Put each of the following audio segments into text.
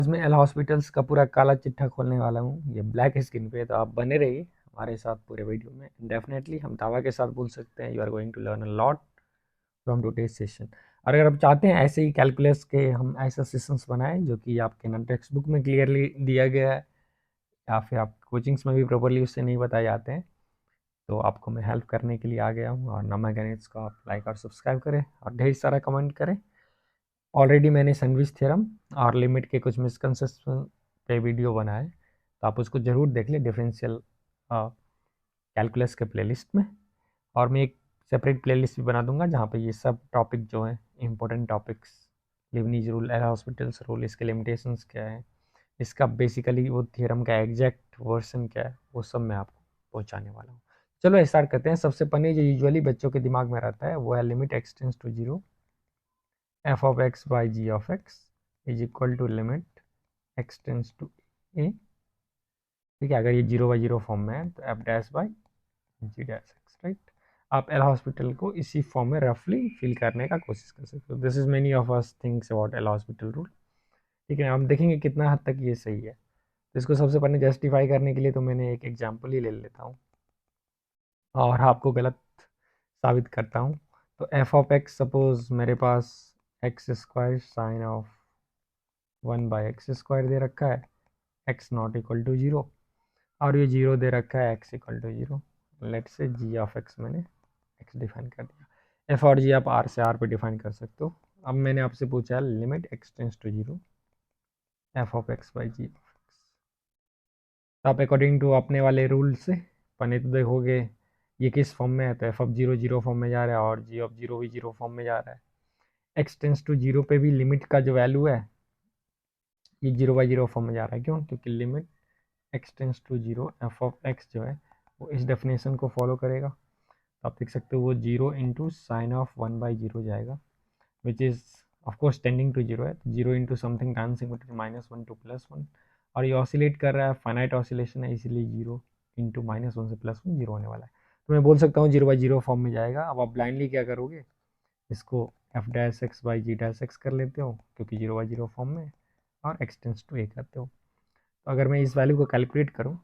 इसमें L hospitals का पूरा काला चिट्ठा खोलने वाला हूँ ये ब्लैक स्क्रीन पे। तो आप बने रहिए हमारे साथ पूरे वीडियो में। डेफिनेटली हम दावा के साथ बोल सकते हैं you are going to learn a lot from today's session. और अगर आप चाहते हैं ऐसे ही कैलकुलस के हम ऐसा सेशंस बनाएं जो कि आपके ना टेक्स्ट बुक में क्लियरली दिया गया है या फिर आप कोचिंग्स में भी प्रॉपरली उससे नहीं बताए जाते हैं, तो आपको मैं हेल्प करने के लिए आ गया हूँ। और नमा गणित को आप लाइक और सब्सक्राइब करें और ढेर सारा कमेंट करें। ऑलरेडी मैंने सैंडविच थ्योरम और लिमिट के कुछ मिसकंसेप्शन पे वीडियो बनाए, तो आप उसको ज़रूर देख लें डिफरेंशियल कैलकुलस के प्लेलिस्ट में। और मैं एक सेपरेट प्लेलिस्ट भी बना दूंगा जहाँ पे ये सब टॉपिक जो है important topics, Leibniz rule, L'Hospital's rule, इसके लिमिटेशंस क्या है, इसका बेसिकली वो थ्योरम का एग्जैक्ट वर्सन क्या है, वो सब मैं आपको पहुँचाने वाला हूँ। चलो स्टार्ट करते हैं। सबसे पहले जो यूजुअली बच्चों के दिमाग में रहता है वो है limit x tends to zero f of x by g of x is equal to limit x tends to a। ठीक है, अगर ये 0/0 फॉर्म में है तो f dash by g dash x, right. आप एल हॉस्पिटल को इसी फॉर्म में रफली फिल करने का कोशिश कर सकते हो। This is many of us things about L hospital rule. ठीक है, हम देखेंगे कितना हद तक ये सही है। तो इसको सबसे पहले जस्टिफाई करने के लिए तो मैंने एक एग्जाम्पल ही ले लेता हूँ और आपको गलत साबित करता हूँ। तो एफ ऑफ एक्स, सपोज मेरे पास x square sine of 1/x² दे रखा है, x नॉट इक्वल टू 0, और ये 0 दे रखा है x इक्वल टू 0। लेट से जी ऑफ एक्स मैंने x डिफाइन कर दिया। एफ और जी आप आर से आर पे डिफाइन कर सकते हो। अब मैंने आपसे पूछा है limit x tends to 0 f of x by g of x. तो आप अकॉर्डिंग टू अपने वाले रूल से पहले तो देखोगे ये किस फॉर्म में है, तो एफ ऑफ 0 0 फॉर्म में जा रहा है और जी ऑफ 0 भी 0 फॉर्म में जा रहा है। x टेंस टू 0 पे भी लिमिट का जो वैल्यू है ये 0/0 फॉर्म में जा रहा है। क्यों? क्योंकि limit x tends to 0 f of x जो है वो इस डेफिनेशन को फॉलो करेगा। तो आप देख सकते हो वो 0 इंटू साइन ऑफ 1/0 जाएगा, which is of course tending to 0 है। तो 0 into something dancing between -1 to +1, और ये ऑसिलेट कर रहा है, फाइनाइट ऑसिलेशन है, इसीलिए 0 इंटू -1 से +1 0 होने वाला है। तो मैं बोल सकता हूँ 0/0 फॉर्म में जाएगा। अब आप ब्लाइंडली क्या करोगे, इसको f dash x by g dash x कर लेते हो क्योंकि 0/0 फॉर्म में, और एक्स टेंस टू ए करते हो। तो अगर मैं इस वैल्यू को कैलकुलेट करूँ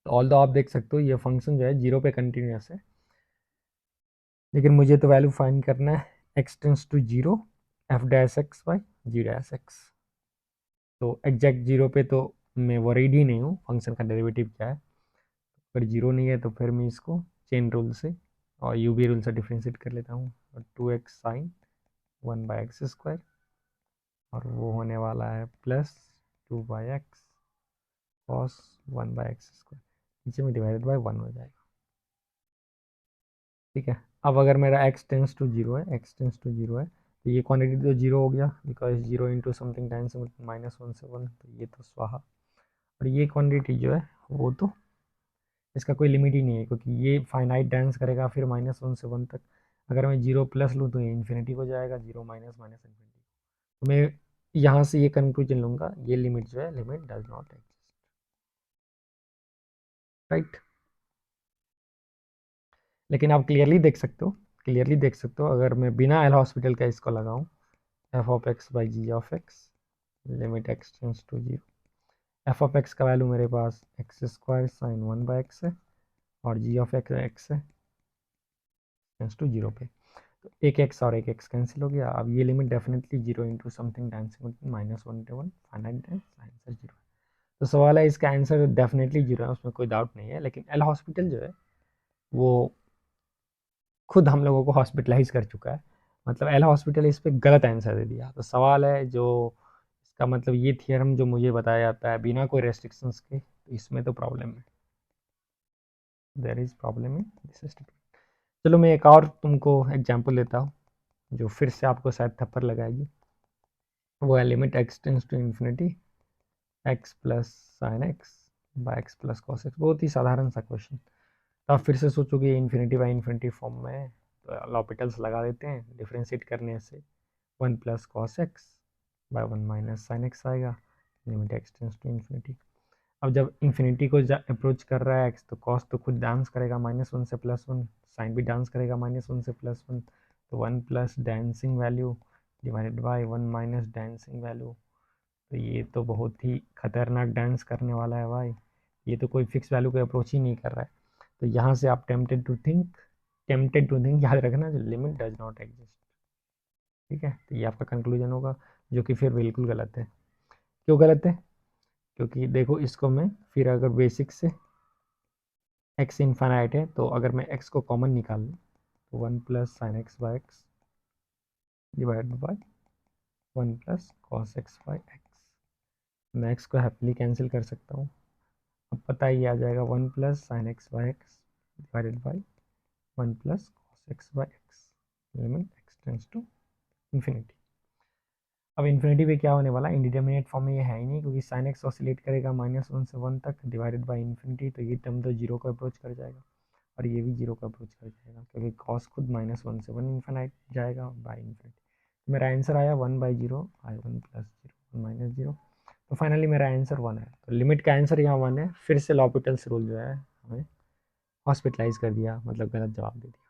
तो ऑल दो आप देख सकते हो ये फंक्शन जो है 0 पे कंटिन्यूस है, लेकिन मुझे तो वैल्यू फाइंड करना है x tends to 0 f dash x by g dash x. तो एग्जैक्ट 0 पे तो मैं वरीड ही नहीं हूँ फंक्शन का डेरिवेटिव क्या है। अगर 0 नहीं है तो फिर मैं इसको चेन रूल से और यू बी रूल से डिफ्रेंशिएट कर लेता हूँ। 2x साइन 1/x², और वो होने वाला है +2/x कॉस 1/x², नीचे में डिवाइडेड बाय 1 हो जाएगा। ठीक है, अब अगर मेरा x टेंस टू 0 है, x टेंस टू 0 है, तो ये क्वांटिटी तो 0 हो गया बिकॉज 0 इंटू समथिंग टाइम्स -1 से 1, तो ये तो स्वाहा। और ये क्वांटिटी जो है वो तो इसका कोई लिमिट ही नहीं है क्योंकि ये फाइनाइट डांस करेगा फिर -1 से 1 तक। अगर मैं 0 प्लस लूँ तो ये इन्फिनिटी हो जाएगा, 0 माइनस माइनस इन्फिनिटी। तो मैं यहाँ से ये कंक्लूजन लूँगा ये लिमिट जो है limit does not exist, right. लेकिन आप क्लियरली देख सकते हो, क्लियरली देख सकते हो अगर मैं बिना एल हॉस्पिटल का इसको लगाऊँ, f of x by g of x limit x tends to 0, f of x का वैल्यू मेरे पास x² साइन 1/x है और जी ऑफ एक्स एक्स है टेंस टू 0 पे। तो एक एक्स और एक एक्स कैंसिल हो गया। अब ये limit definitely 0 into something dancing -1 to 1 finite है, आंसर 0 है। तो सवाल है इसका आंसर डेफिनेटली 0 है, उसमें कोई डाउट नहीं है। लेकिन एल हॉस्पिटल जो है वो खुद हम लोगों को हॉस्पिटलाइज कर चुका है, मतलब एल हॉस्पिटल इस पर गलत आंसर दे दिया। तो सवाल है जो इसका मतलब ये थियरम जो मुझे बताया जाता है बिना कोई रेस्ट्रिक्शंस के, तो इसमें तो प्रॉब्लम है, there is problem in this statement. चलो मैं एक और तुमको एग्जांपल देता हूँ जो फिर से आपको शायद थप्पड़ लगाएगी। वो है limit x tends to infinity x plus sine x by x plus cos x. बहुत ही साधारण सा क्वेश्चन। तो आप फिर से सोचोगे इन्फिनिटी बाई इन्फिनिटी फॉर्म में है, तो लॉपिटल्स लगा देते हैं, डिफ्रेंशिएट करने से 1 plus cos x by 1 minus sine x आएगा, limit x tends to infinity. अब जब इन्फिनिटी को अप्रोच कर रहा है एक्स, तो कॉस तो खुद डांस करेगा -1 से +1, साइन भी डांस करेगा -1 से +1, तो 1 plus dancing value divided by 1 minus dancing value, तो ये तो बहुत ही खतरनाक डांस करने वाला है भाई, ये तो कोई फिक्स वैल्यू को अप्रोच ही नहीं कर रहा है। तो यहाँ से आप टेम्पटेड टू थिंक याद रखना, जो लिमिट डज नॉट एग्जिस्ट। ठीक है, तो ये आपका कंक्लूजन होगा, जो कि फिर बिल्कुल गलत है। क्यों गलत है? क्योंकि देखो इसको मैं फिर अगर बेसिक से x इन्फानाइट है, तो अगर मैं x को कॉमन निकाल लूँ तो 1 plus sine x by x divide by 1 plus cos x by x, मैं x को हैप्पीली कैंसिल कर सकता हूँ। अब पता ही आ जाएगा 1 plus sine x by x divided by 1 plus cos x by x, limit x tends to infinity. अब इन्फिनिटी पे क्या होने वाला, इंडिटरमिनेट फॉर्म में ये है ही नहीं, क्योंकि साइन एक्स ऑसिलेट करेगा -1 से 1 तक डिवाइडेड बाई इन्फिनिटी, तो ये टर्म तो जीरो को अप्रोच कर जाएगा और ये भी जीरो को अप्रोच कर जाएगा, क्योंकि कॉस खुद -1 से 1 इन्फिनाइट जाएगा बाई इन्फिनिटी। तो मेरा आंसर आया 1/0 आई 1 प्लस 0 माइनस 0। तो फाइनली मेरा आंसर 1 है। तो लिमिट का आंसर यहाँ 1 है। फिर से लॉपिटल्स रूल जो है हमें हॉस्पिटलाइज कर दिया, मतलब गलत जवाब दे दिया।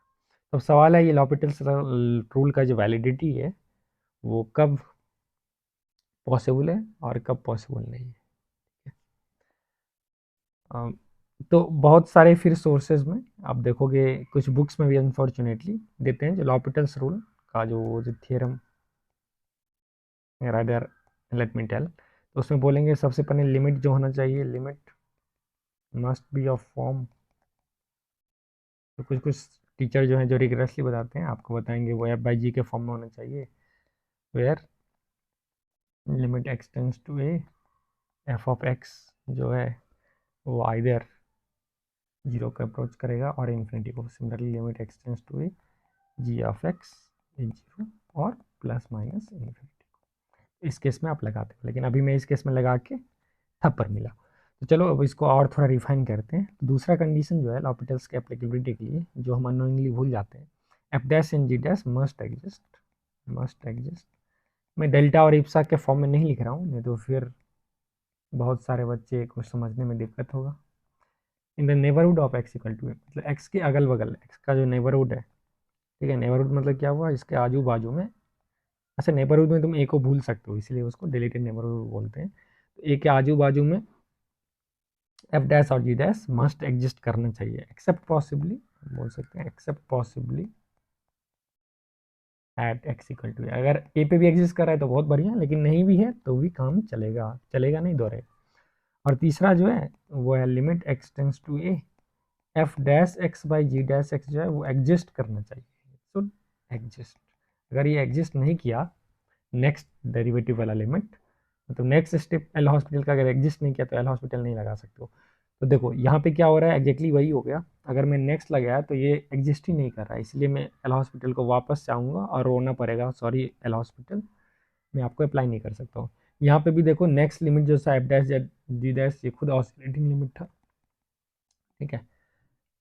तो सवाल है ये लॉपिटल्स रूल का जो वैलिडिटी है वो कब पॉसिबल है और कब पॉसिबल नहीं है। तो बहुत सारे फिर सोर्सेज में आप देखोगे, कुछ बुक्स में भी अनफॉर्चुनेटली देते हैं जो लॉपिटल्स रूल का जो theorem rather let me tell, तो उसमें बोलेंगे सबसे पहले लिमिट जो होना चाहिए, limit must be of form. तो कुछ कुछ टीचर जो हैं जो रिगरसली बताते हैं आपको बताएंगे वो f/g के फॉर्म में होना चाहिए, where limit x tends to a f of x जो है वो आइदर जीरो को अप्रोच करेगा और इन्फिनिटी को। Similarly limit x tends to a g of x is zero और प्लस माइनस इन्फिनिटी। इस केस में आप लगाते हो, लेकिन अभी मैं इस केस में लगा के थप्पड़ मिला। तो चलो अब इसको और थोड़ा रिफाइन करते हैं। तो दूसरा कंडीशन जो है लॉपिटल्स के एप्लीकेबिलिटी के लिए, जो हम अननोइंगली भूल जाते हैं, f dash and g dash must exist. मैं डेल्टा और इप्सा के फॉर्म में नहीं लिख रहा हूँ, नहीं तो फिर बहुत सारे बच्चे को समझने में दिक्कत होगा। In the neighbourhood of x equal to a, मतलब एक्स के अगल बगल, एक्स का जो नेबरहुड है, ठीक है, नेबरहुड मतलब क्या हुआ, इसके आजू बाजू में। अच्छा, नेबरहुड में तुम ए को भूल सकते हो, इसलिए उसको डिलीटेड नेबरहुड बोलते हैं। तो ए के आजू बाजू में एफ डैश और जी डैश मस्ट एग्जिस्ट करना चाहिए, एक्सेप्ट पॉसिबली बोल सकते हैं, except possibly at x equal to. अगर ए पे भी एग्जिस्ट कर रहा है तो बहुत बढ़िया, लेकिन नहीं भी है तो भी काम चलेगा, चलेगा नहीं दोहरेगा। और तीसरा जो है वो है limit x tends to a f dash x by g dash x जो है वो एग्जिस्ट करना चाहिए, शुड एग्जिस्ट। अगर ये एग्जिस्ट नहीं किया, नेक्स्ट डेरिवेटिव वाला लिमिट, मतलब नेक्स्ट स्टेप एल हॉस्पिटल का अगर एग्जिस्ट नहीं किया तो एल हॉस्पिटल नहीं लगा सकते हो। तो देखो यहाँ पे क्या हो रहा है, एग्जैक्टली वही हो गया। अगर मैं नेक्स्ट लगाया तो ये एग्जिस्ट ही नहीं कर रहा है, इसलिए मैं एल हॉस्पिटल को वापस जाऊँगा और रोना पड़ेगा, सॉरी एल हॉस्पिटल, मैं आपको अप्लाई नहीं कर सकता हूँ। यहाँ पे भी देखो नेक्स्ट लिमिट जो सा एफ डैश जी डैश ये खुद ऑसिलेटिंग लिमिट था, ठीक है,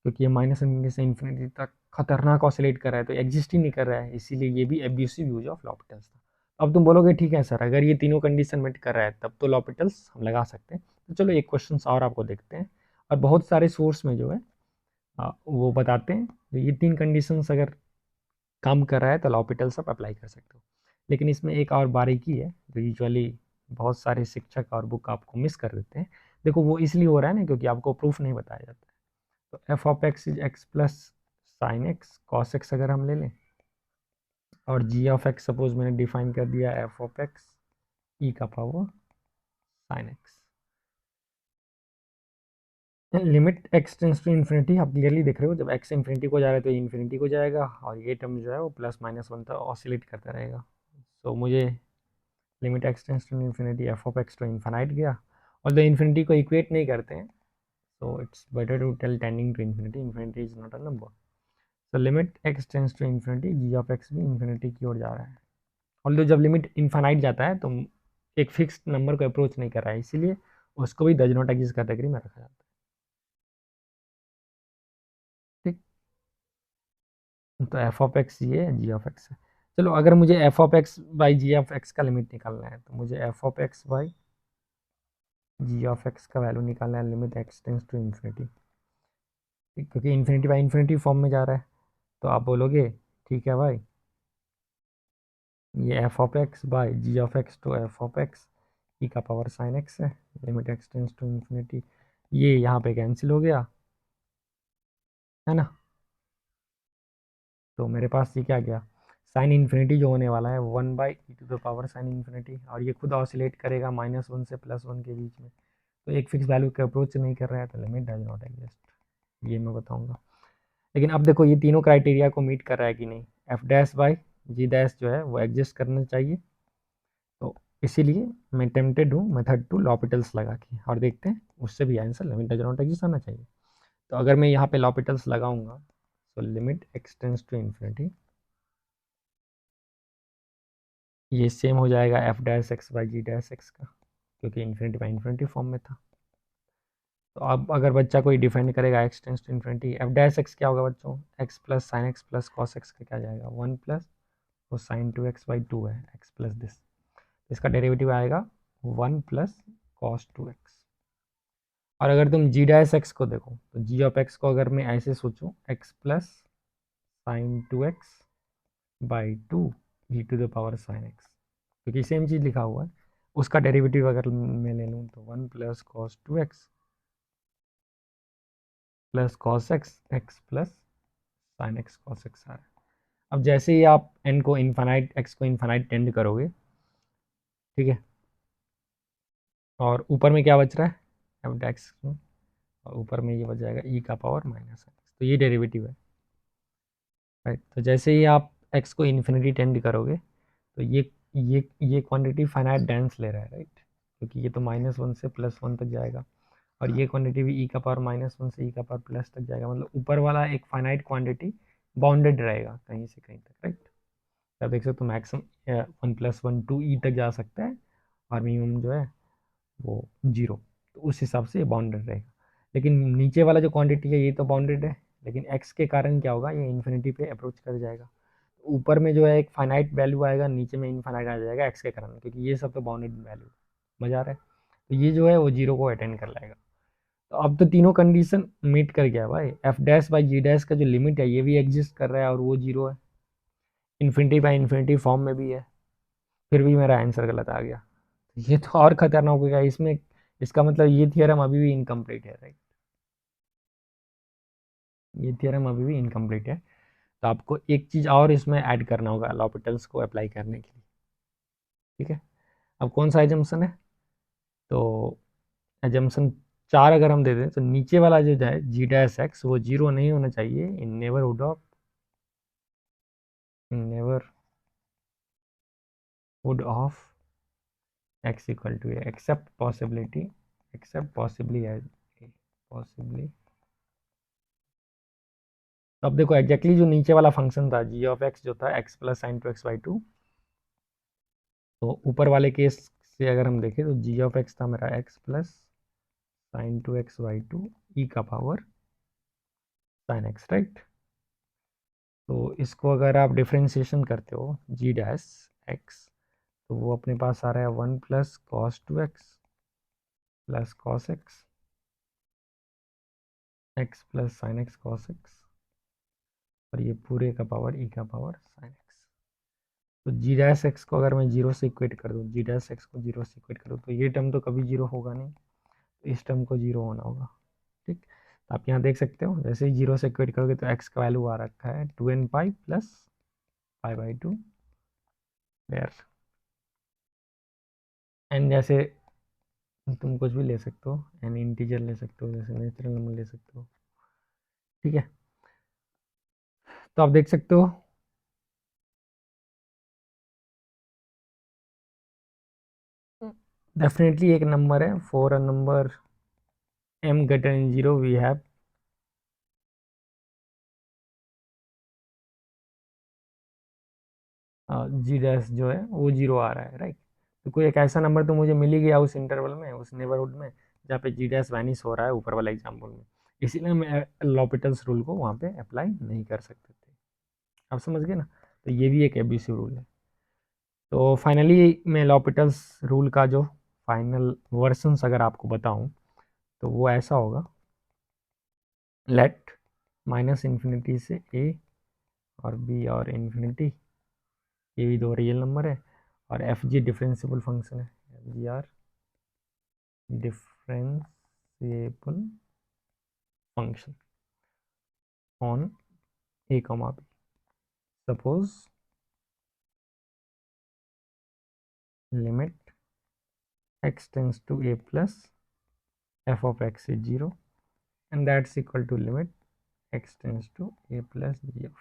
क्योंकि ये माइनस इन्फिनिटी से इन्फिनिटी तक खतरनाक ऑसिलेट कर रहा है, तो एग्जिस्ट ही नहीं कर रहा है, इसीलिए ये भी एब्यूसिव यूज ऑफ लॉपिटल्स था। अब तुम बोलोगे ठीक है सर, अगर ये तीनों कंडीशन मेट कर रहा है तब तो लॉपिटल्स हम लगा सकते हैं। तो चलो एक क्वेश्चन और आपको देखते हैं। और बहुत सारे सोर्स में जो है वो बताते हैं तो ये तीन कंडीशंस अगर काम कर रहा है तो लॉपिटल्स आप अप्लाई कर सकते हो। लेकिन इसमें एक और बारीकी है जो यूजुअली बहुत सारे शिक्षक और बुक आपको मिस कर देते हैं। देखो वो इसलिए हो रहा है ना क्योंकि आपको प्रूफ नहीं बताया जाता है। तो f of x is x plus sine x cos x अगर हम ले लें, और जी ऑफ एक्स सपोज मैंने डिफाइन कर दिया एफ ऑफ एक्स ई का power sine x, limit x tends to infinity आप क्लियरली देख रहे हो, जब एक्स इन्फिनिटी को जा रहा है तो इन्फिनिटी को जाएगा और ये टर्म जो है वो प्लस माइनस वन तक ऑसिलेट करता रहेगा। तो मुझे limit x tends to infinity f of x to infinite गया, और द इन्फिनिटी को इक्वेट नहीं करते हैं, so it's better to tell tending to infinity, infinity is not a number, so limit x tends to infinity, g of x भी infinity की ओर जा रहा है। ऑल्दो जब लिमिट इन्फानाइट जाता है तो एक फिक्स नंबर को अप्रोच नहीं कर रहा है, इसीलिए उसको भी डज नॉट एग्जिस्ट कैटेगरी में रखा जाता है। ठीक, तो एफ ऑफ एक्स ये जी ऑफ एक्स है। चलो अगर मुझे f of x by g of x का लिमिट निकालना है तो मुझे f of x by g of x का वैल्यू निकालना है, limit x tends to infinity, क्योंकि इन्फिनिटी बाई इन्फिनिटी फॉर्म में जा रहा है। तो आप बोलोगे ठीक है भाई, ये f of x by g of x to f of x e का पावर साइन एक्स है, limit x tends to infinity, ये यहाँ पे कैंसिल हो गया है ना। तो मेरे पास ये क्या गया, साइन इन्फिनिटी जो होने वाला है 1/e⁻ साइन इन्फिनिटी, और ये खुद ऑसिलेट करेगा -1 से +1 के बीच में, तो एक फिक्स वैल्यू के अप्रोच नहीं कर रहा है, तो लिमिट डज नॉट एग्जिस्ट, ये मैं बताऊंगा। लेकिन अब देखो ये तीनों क्राइटेरिया को मीट कर रहा है कि नहीं, f dash by g dash जो है वो एग्जिस्ट करना चाहिए। तो इसीलिए मैं टेम्पटेड हूँ मेथड टू लॉपिटल्स लगा के, और देखते हैं उससे भी answer limit does not exist आना चाहिए। तो अगर मैं यहाँ पे लॉपिटल्स लगाऊंगा, तो limit x tends to infinity, ये सेम हो जाएगा f dash x by g dash x का, क्योंकि इन्फिनिटी बाई इन्फिनिटी फॉर्म में था। तो अब अगर बच्चा कोई डिफाइन करेगा x tends to infinity, f dash x क्या होगा बच्चों, x plus sine x plus cos x का क्या जाएगा 1 प्लस, वो साइन 2x/2 है, एक्स प्लस दिस, इसका डेरिवेटिव आएगा 1 प्लस कॉस 2x। और अगर तुम जी डैश एक्स को देखो, तो जी ऑफ एक्स को अगर मैं ऐसे सोचूं, x plus sign 2x/2 e⁻sin x, क्योंकि सेम चीज़ लिखा हुआ है, उसका डेरिवेटिव अगर मैं ले लूँ तो 1 plus cos 2x plus cos x plus sine x cos x आ रहा है। अब जैसे ही आप n को इन्फानाइट, x को इन्फानाइट टेंड करोगे, ठीक है, और ऊपर में क्या बच रहा है एफ डैक्स, और ऊपर में ये बच जाएगा e का पावर माइनस एक्स, तो ये डेरिवेटिव है, राइट। तो जैसे ही आप x को इन्फिनिटी टेंड करोगे, तो ये क्वांटिटी फाइनाइट डेंस ले रहा है, राइट, क्योंकि ये तो -1 से +1 तक जाएगा, और ये क्वांटिटी भी e का पावर -1 से e का पावर प्लस तक जाएगा, मतलब ऊपर वाला एक फाइनाइट क्वांटिटी बाउंडेड रहेगा कहीं से कहीं तक, राइट। आप देख सकते हो मैक्सिमम 1 + 1 2e तक जा सकता है, और मिनिमम जो है वो 0, तो उस हिसाब से ये बाउंडेड रहेगा। लेकिन नीचे वाला जो क्वांटिटी है ये तो बाउंडेड है, लेकिन x के कारण क्या होगा, ये इन्फिनिटी पे अप्रोच कर जाएगा, ऊपर में जो है एक फाइनाइट वैल्यू आएगा, नीचे में इनफाइनाइट आ जाएगा x के कारण, क्योंकि ये सब तो बाउंडेड वैल्यू, मजा आ रहा है। तो ये जो है वो 0 को अटेंड कर लाएगा। तो अब तो तीनों कंडीशन मीट कर गया भाई, f dash by g dash का जो लिमिट है ये भी एग्जिस्ट कर रहा है, और वो 0 है, इन्फिनिटी बाई इन्फिनिटी फॉर्म में भी है, फिर भी मेरा आंसर गलत आ गया। ये तो और खतरनाक हो गया इसमें, इसका मतलब ये थियरम अभी भी इनकम्प्लीट है, राइट, ये थियरम अभी भी इनकम्प्लीट है। तो आपको एक चीज़ और इसमें ऐड करना होगा लॉपिटल्स को अप्लाई करने के लिए, ठीक है। अब कौन सा एजम्पशन है, तो एजम्पशन 4 अगर हम दे दें, तो नीचे वाला जो है जी डैश एक्स वो 0 नहीं होना चाहिए in neighbourhood of x equal to a, except possibility, except possibly as a, possibly. तो अब देखो एग्जैक्टली जो नीचे वाला फंक्शन था जी ऑफ एक्स जो था एक्स प्लस साइन 2x/2, तो ऊपर वाले केस से अगर हम देखें, तो जी ऑफ एक्स था मेरा एक्स प्लस साइन 2x/2 ई का पावर साइन एक्स, राइट। तो इसको अगर आप डिफ्रेंशिएशन करते हो जी डैश एक्स, तो वो अपने पास आ रहा है 1 plus cos 2x plus cos x, x plus sine x cos x, और ये पूरे का पावर ई का पावर साइन एक्स। तो जी डैश एक्स को अगर मैं 0 से इक्वेट कर दूँ, जी डैश एक्स को 0 से इक्वेट करूँ, तो ये टर्म तो कभी 0 होगा नहीं, तो इस टर्म को 0 होना होगा, ठीक। तो आप यहाँ देख सकते हो जैसे ही 0 से इक्वेट करोगे, तो एक्स का वैल्यू आ रखा है 2n pi plus π/2, where N जैसे तुम कुछ भी ले सकते हो, एन इंटीजर ले सकते हो, जैसे नेचुरल नंबर ले सकते हो, ठीक है। तो आप देख सकते हो डेफिनेटली एक नंबर है, for a number m greater than 0 we have g dash जो है वो 0 आ रहा है, राइट। तो कोई एक ऐसा नंबर तो मुझे मिल ही गया उस इंटरवल में, उस नेबरहुड में, जहाँ पे जी डैश वैनिश हो रहा है ऊपर वाला एग्जाम्पल में, इसीलिए मैं लॉपिटल्स रूल को वहाँ पे अप्लाई नहीं कर सकते थे। आप समझ गए ना, तो ये भी एक एब्यूसिव रूल है। तो फाइनली मैं लॉपिटल्स रूल का जो फाइनल वर्सन्स अगर आपको बताऊं, तो वो ऐसा होगा, लेट माइनस इन्फिनिटी से ए और बी और इन्फिनिटी, ये भी दो रियल नंबर है, और एफ जी डिफरेंशिएबल फंक्शन है, f g are differentiable function on a comma b. Suppose limit x tends to a plus f of x is 0 and that's equal to limit x tends to a plus g of x.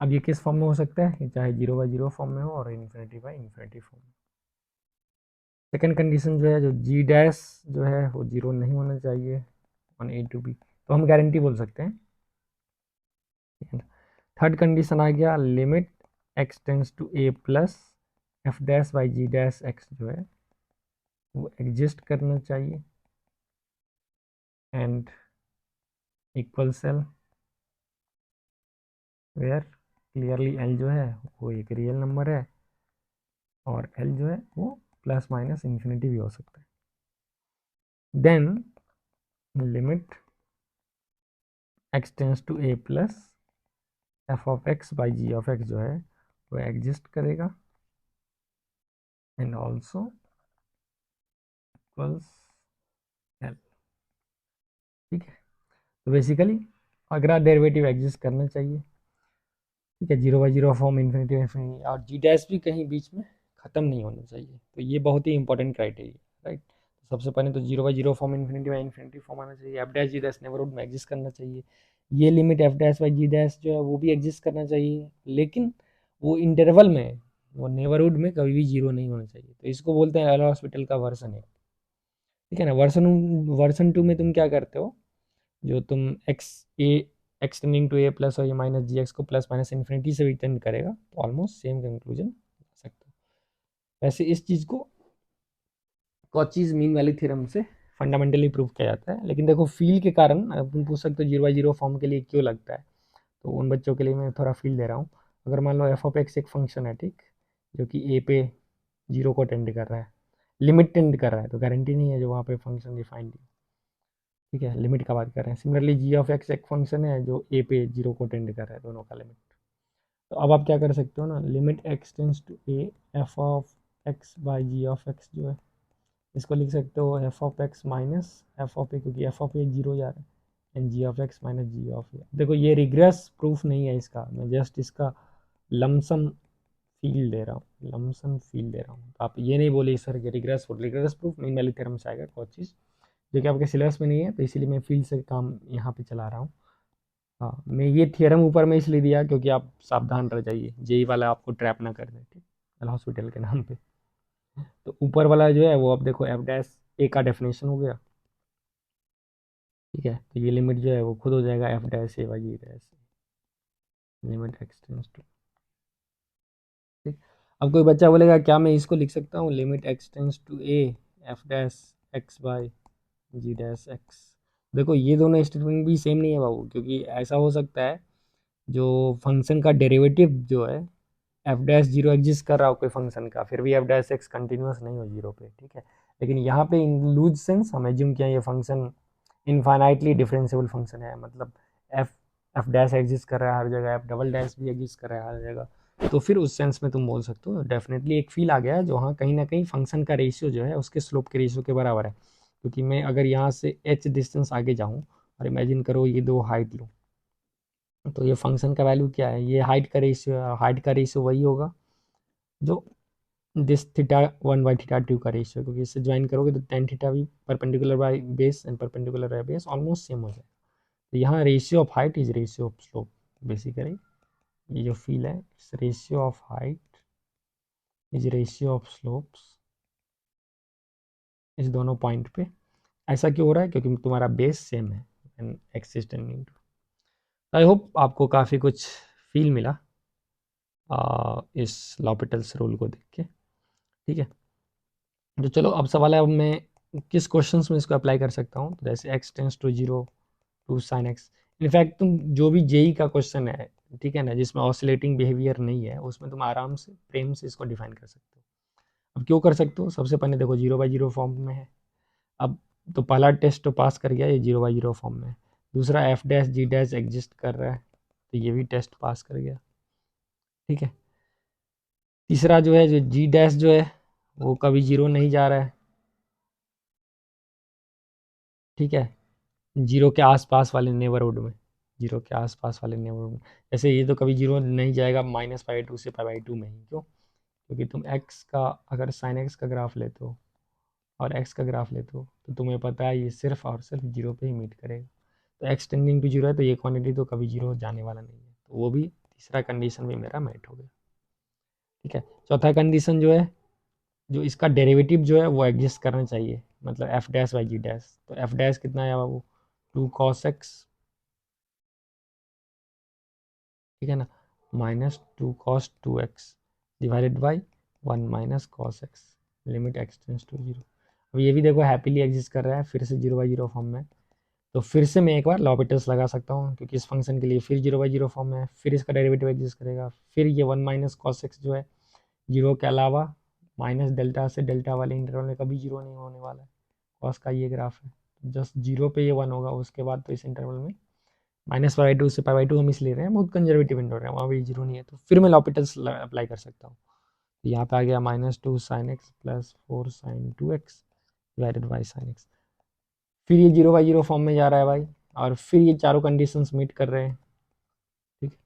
अब ये किस form में हो सकता है, चाहे 0/0 form में हो और इन्फिनिटी/इन्फिनिटी फॉर्म में। सेकंड कंडीशन जो है, जो g डैश जो है वो 0 नहीं होना चाहिए ऑन a to b, तो हम गारंटी बोल सकते हैं। थर्ड कंडीशन आ गया, limit x tends to a plus f dash by g dash x जो है वो एग्जिस्ट करना चाहिए एंड इक्वल सेल वेयर क्लियरली l जो है वो एक रियल नंबर है और l जो है वो प्लस माइनस इन्फिनिटी भी हो सकता है। Then limit x tends to a plus f of x by g of x जो है वो एग्जिस्ट करेगा एंड ऑल्सो इक्वल्स l। ठीक है, तो बेसिकली अगला डेरिवेटिव एग्जिस्ट करना चाहिए। ठीक है, 0/0 फॉर्म इन्फिनिटी और जी डैश भी कहीं बीच में ख़त्म नहीं होना चाहिए, तो ये बहुत ही इंपॉर्टेंट क्राइटेरिया, राइट। तो सबसे पहले तो 0/0 फॉर्म इन्फिनिटी फॉर्म आना चाहिए, f dash g dash neighbourhood में एग्जिस्ट करना चाहिए, ये limit f dash by g dash जो है वो भी एग्जिस्ट करना चाहिए, लेकिन वो इंटरवल में, वो नेबरहुड में कभी भी 0 नहीं होना चाहिए। तो इसको बोलते हैं एल हॉस्पिटल का वर्सन है। ठीक है ना, वर्सन 2 में तुम क्या करते हो, जो तुम x tending to a plus और ये माइनस जी एक्स को प्लस माइनस इन्फिनिटी से भी टेंड करेगा, तो ऑलमोस्ट सेम कंक्लूजन आ सकता है। वैसे इस चीज़ को कॉचीज मीन वैल्यू थ्योरम से फंडामेंटली प्रूव किया जाता है, लेकिन देखो फील के कारण अब तुम पूछ सकते हो 0/0 फॉर्म के लिए क्यों लगता है, तो उन बच्चों के लिए मैं थोड़ा फील दे रहा हूँ। अगर मान लो एफ ऑफ एक्स एक फंक्शन है, ठीक, जो कि ए पे 0 को टेंड कर रहा है, लिमिट टेंड कर रहा है, तो गारंटी नहीं है जो वहाँ पे फंक्शन डिफाइंड है। ठीक है, लिमिट का बात कर रहे हैं। सिमिलरली जी ऑफ एक्स एक फंक्शन है जो ए पे 0 को टेंड कर रहा है, दोनों का लिमिट। तो अब आप क्या कर सकते हो ना, limit x tends to a f of x by g of x जो है, इसको लिख सकते हो f of x minus f of a, क्योंकि एफ ऑफ ए 0 जा रहा है, and g of x minus g of a. देखो ये रिग्रेस प्रूफ नहीं है इसका, मैं जस्ट इसका लमसम फील दे रहा हूँ, लमसम फील दे रहा हूँ। तो आप ये नहीं बोले सर कि rigorous proof mean value theorem से आएगा कोई चीज़, जो कि आपके सिलेबस में नहीं है, तो इसीलिए मैं फील से काम यहाँ पे चला रहा हूँ। हाँ, मैं ये थियरम ऊपर में इसलिए दिया क्योंकि आप सावधान रह जाइए, जेई वाला आपको ट्रैप ना कर दे, ठीक, एल हॉस्पिटल के नाम पे। तो ऊपर वाला जो है वो अब देखो एफ डैश ए का डेफिनेशन हो गया। ठीक है, तो ये लिमिट जो है वो खुद हो जाएगा f dash a by g dash limit x tends to. ठीक, अब कोई बच्चा बोलेगा क्या मैं इसको लिख सकता हूँ, limit x tends to a f dash x by g dash x. देखो ये दोनों स्टेटमेंट भी सेम नहीं है बाबू, क्योंकि ऐसा हो सकता है जो फंक्शन का डेरिवेटिव जो है एफ डैश 0 एग्जिस्ट कर रहा हो कोई फंक्शन का, फिर भी एफ डैश एक्स कंटिन्यूस नहीं हो 0 पे। ठीक है, लेकिन यहाँ पे इन लूज सेंस हम एज्यूम किया ये फंक्शन इनफाइनाइटली डिफरेंशिएबल फंक्शन है, मतलब एफ एफ डैश एग्जिस्ट कर रहा है हर जगह, एफ डबल डैश भी एग्जिस्ट कर रहा है हर जगह, तो फिर उस सेंस में तुम बोल सकते हो डेफिनेटली एक फील आ गया है जो हाँ कहीं ना कहीं फंक्शन का रेशियो जो है उसके स्लोप के रेशियो के बराबर है। क्योंकि मैं अगर यहाँ से एच डिस्टेंस आगे जाऊँ और इमेजिन करो ये दो हाइट लूँ, तो ये फंक्शन का वैल्यू क्या है, ये हाइट का रेशियो वही होगा जो दिस θ1/θ2 का रेशियो, क्योंकि इससे ज्वाइन करोगे तो tan थीटा भी perpendicular by base and perpendicular by base almost same हो जाएगा। तो यहाँ ratio of height is ratio of slope, basically ये जो फील है ratio of height is ratio of slopes इस दोनों पॉइंट पे। ऐसा क्यों हो रहा है, क्योंकि तुम्हारा बेस सेम है and x is tending to. I hope आपको काफ़ी कुछ फील मिला इस लॉपिटल्स रूल को देख के। ठीक है, तो चलो अब सवाल है अब मैं किस क्वेश्चंस में इसको अप्लाई कर सकता हूँ। तो जैसे x tends to 0 to sine x, in fact तुम जो भी जेई का क्वेश्चन है, ठीक है ना, जिसमें ऑसिलेटिंग बिहेवियर नहीं है, उसमें तुम आराम से प्रेम से इसको डिफाइन कर सकते हो। अब क्यों कर सकते हो, सबसे पहले देखो 0/0 फॉर्म में है। अब तो पहला टेस्ट तो पास कर गया, ये 0/0 फॉर्म में है। दूसरा F dash g dash exist कर रहा है, तो ये भी टेस्ट पास कर गया। ठीक है, तीसरा जो है जो जी डैश जो है वो कभी 0 नहीं जा रहा है, ठीक है, जीरो के आसपास वाले नेबरहुड में, जीरो के आसपास वाले नेबरहुड में। जैसे ये तो कभी जीरो नहीं जाएगा -π/2 से π/2 में ही, क्यों? क्योंकि तुम एक्स का अगर साइन एक्स का ग्राफ लेते हो और एक्स का ग्राफ लेते हो तो तुम्हें पता है ये सिर्फ और सिर्फ जीरो पे ही मीट करेगा। तो एक्स टेंडिंग टू जीरो है तो ये क्वांटिटी तो कभी जीरो जाने वाला नहीं है, तो वो भी तीसरा कंडीशन भी मेरा मेट हो गया। ठीक है, चौथा कंडीशन जो है, जो इसका डेरिवेटिव जो है वो एग्जिस्ट करना चाहिए, मतलब f dash by g dash. तो एफ डैश कितना है बाबू, 2 cos x, ठीक है ना, -2 cos 2x divided by 1 - cos x, limit x tends to zero. अब ये भी देखो हैप्पीली एग्जिस्ट कर रहा है फिर से 0/0 फॉर्म में। तो फिर से मैं एक बार लॉपिटल्स लगा सकता हूँ क्योंकि इस फंक्शन के लिए फिर 0/0 फॉर्म में है, फिर इसका डेरिवेटिव एग्जिस्ट करेगा, फिर ये 1 - cos x जो है जीरो के अलावा माइनस डेल्टा से डेल्टा वाले इंटरवल में कभी जीरो नहीं होने वाला है। कॉस का ये ग्राफ है, जस्ट जीरो पे ये 1 होगा, उसके बाद तो इस इंटरवल में -π/2 से π/2 हम इसलिए रहे हैं, बहुत कंजर्वेटिव इंटरवल है, वहाँ भी जीरो नहीं है, तो फिर मैं लॉपिटल्स अप्लाई कर सकता हूँ। तो यहाँ पे आ गया -2 sin x plus 4 sin 2x divided by sin x। फिर ये 0/0 फॉर्म में जा रहा है भाई, और फिर ये चारों कंडीशंस मीट कर रहे हैं। ठीक है,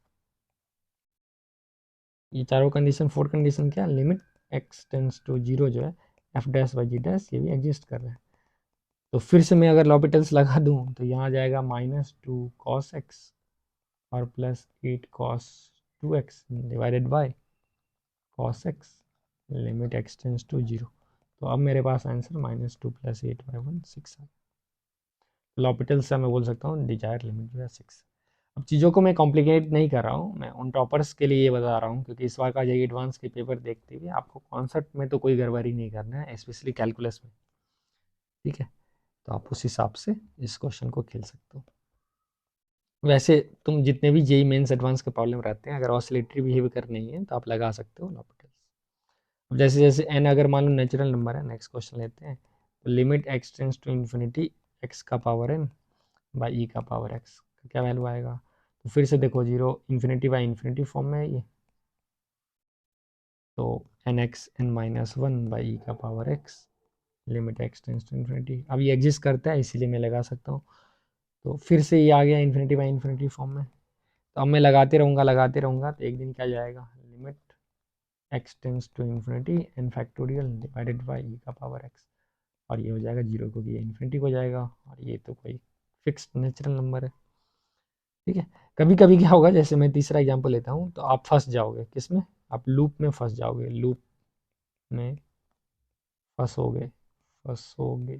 ये चारों कंडीशन, फोर्थ कंडीशन क्या, limit x tends to zero जो है f dash by g dash, ये भी एग्जिस्ट कर रहा है। तो फिर से मैं अगर लॉपिटल्स लगा दूं तो यहाँ आ जाएगा -2 cos x और plus 8 cos 2x divided by cos x, limit x tends to zero. तो अब मेरे पास आंसर -2 + 8/1 6 है। लॉपिटल से मैं बोल सकता हूँ डिजायर लिमिट जो है 6। अब चीज़ों को मैं कॉम्प्लिकेट नहीं कर रहा हूँ, मैं उन टॉपर्स के लिए ये बता रहा हूँ क्योंकि इस बार का ये एडवांस के पेपर देखते हुए आपको कॉन्सेप्ट में तो कोई गड़बड़ी नहीं करना है, स्पेशली कैलकुलस में। ठीक है, तो आप उस हिसाब से इस क्वेश्चन को खेल सकते हो। वैसे तुम जितने भी जेई मेंस एडवांस के प्रॉब्लम रहते हैं, अगर ऑसिलेटरी बिहेवियर नहीं है तो आप लगा सकते हो लॉपिटल्स। अब जैसे जैसे एन अगर मान लो नेचुरल नंबर है, नेक्स्ट क्वेश्चन लेते हैं, तो limit x tends to infinity x का पावर एन बाई ई का पावर एक्स का क्या वैल्यू आएगा। तो फिर से देखो zero infinity by infinity form में है ये, तो n x n -1 by e का power x, limit x tends to infinity. अब ये एग्जिस्ट करता है इसीलिए मैं लगा सकता हूँ। तो फिर से ये आ गया इन्फिनिटी बाई इन्फिनिटी फॉर्म में। तो अब मैं लगाते रहूँगा तो एक दिन क्या जाएगा, limit x tends to infinity n factorial divided by e का पावर एक्स, और ये हो जाएगा जीरो क्योंकि ये इन्फिनिटी को जाएगा और ये तो कोई फिक्स्ड नेचुरल नंबर है। ठीक है, कभी कभी क्या होगा, जैसे मैं तीसरा एग्जाम्पल लेता हूँ, तो आप फंस जाओगे किसमें, आप लूप में फंस जाओगे, लूप में फंसोगे फंसोगे।